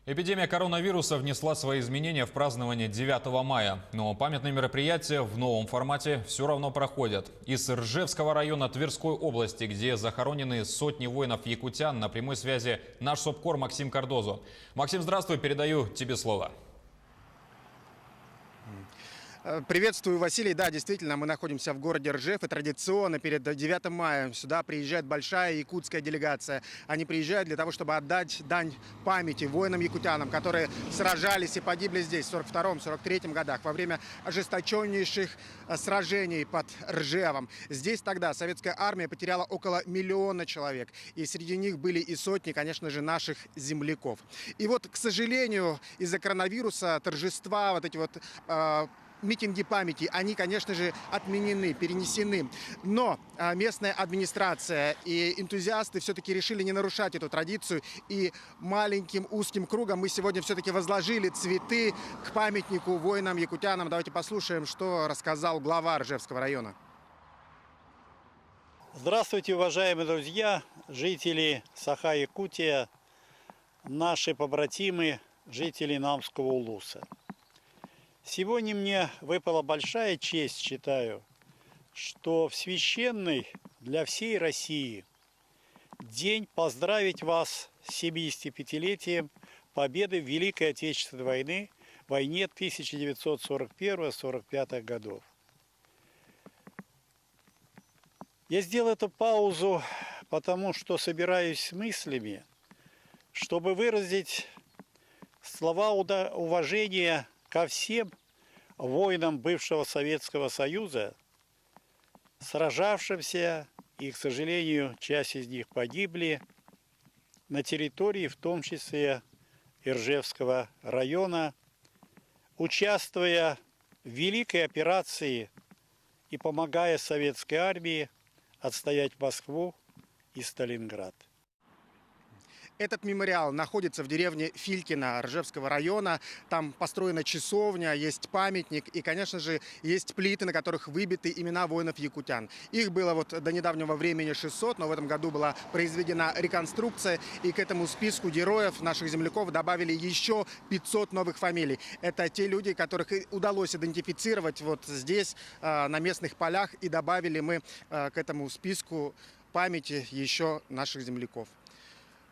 Эпидемия коронавируса внесла свои изменения в празднование 9 мая. Но памятные мероприятия в новом формате все равно проходят. Из Ржевского района Тверской области, где захоронены сотни воинов-якутян, на прямой связи наш СОБКОР Максим Кардозу. Максим, здравствуй, передаю тебе слово. Приветствую, Василий. Да, действительно, мы находимся в городе Ржев, и традиционно перед 9 мая сюда приезжает большая якутская делегация. Они приезжают для того, чтобы отдать дань памяти воинам-якутянам, которые сражались и погибли здесь в 1942-1943 годах во время ожесточеннейших сражений под Ржевом. Здесь тогда советская армия потеряла около 1 миллиона человек, и среди них были и сотни, конечно же, наших земляков. И вот, к сожалению, из-за коронавируса торжества, вот эти вот митинги памяти, они, конечно же, отменены, перенесены. Но местная администрация и энтузиасты все-таки решили не нарушать эту традицию. И маленьким узким кругом мы сегодня все-таки возложили цветы к памятнику воинам-якутянам. Давайте послушаем, что рассказал глава Ржевского района. Здравствуйте, уважаемые друзья, жители Саха-Якутия, наши побратимы, жители Намского улуса. Сегодня мне выпала большая честь, считаю, что в священный для всей России день поздравить вас с 75-летием победы в Великой Отечественной войне 1941-1945 годов. Я сделал эту паузу, потому что собираюсь с мыслями, чтобы выразить слова уважения ко всем воинам бывшего Советского Союза, сражавшимся, и, к сожалению, часть из них погибли на территории, в том числе Ржевского района, участвуя в великой операции и помогая советской армии отстоять Москву и Сталинград. Этот мемориал находится в деревне Филькино Ржевского района. Там построена часовня, есть памятник и, конечно же, есть плиты, на которых выбиты имена воинов-якутян. Их было вот до недавнего времени 600, но в этом году была произведена реконструкция. И к этому списку героев, наших земляков, добавили еще 500 новых фамилий. Это те люди, которых удалось идентифицировать вот здесь, на местных полях. И добавили мы к этому списку памяти еще наших земляков.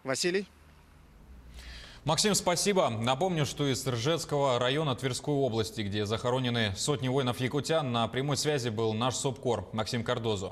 Василий. Максим, спасибо. Напомню, что из Ржевского района Тверской области, где захоронены сотни воинов-якутян, на прямой связи был наш СОБКОР Максим Кардозу.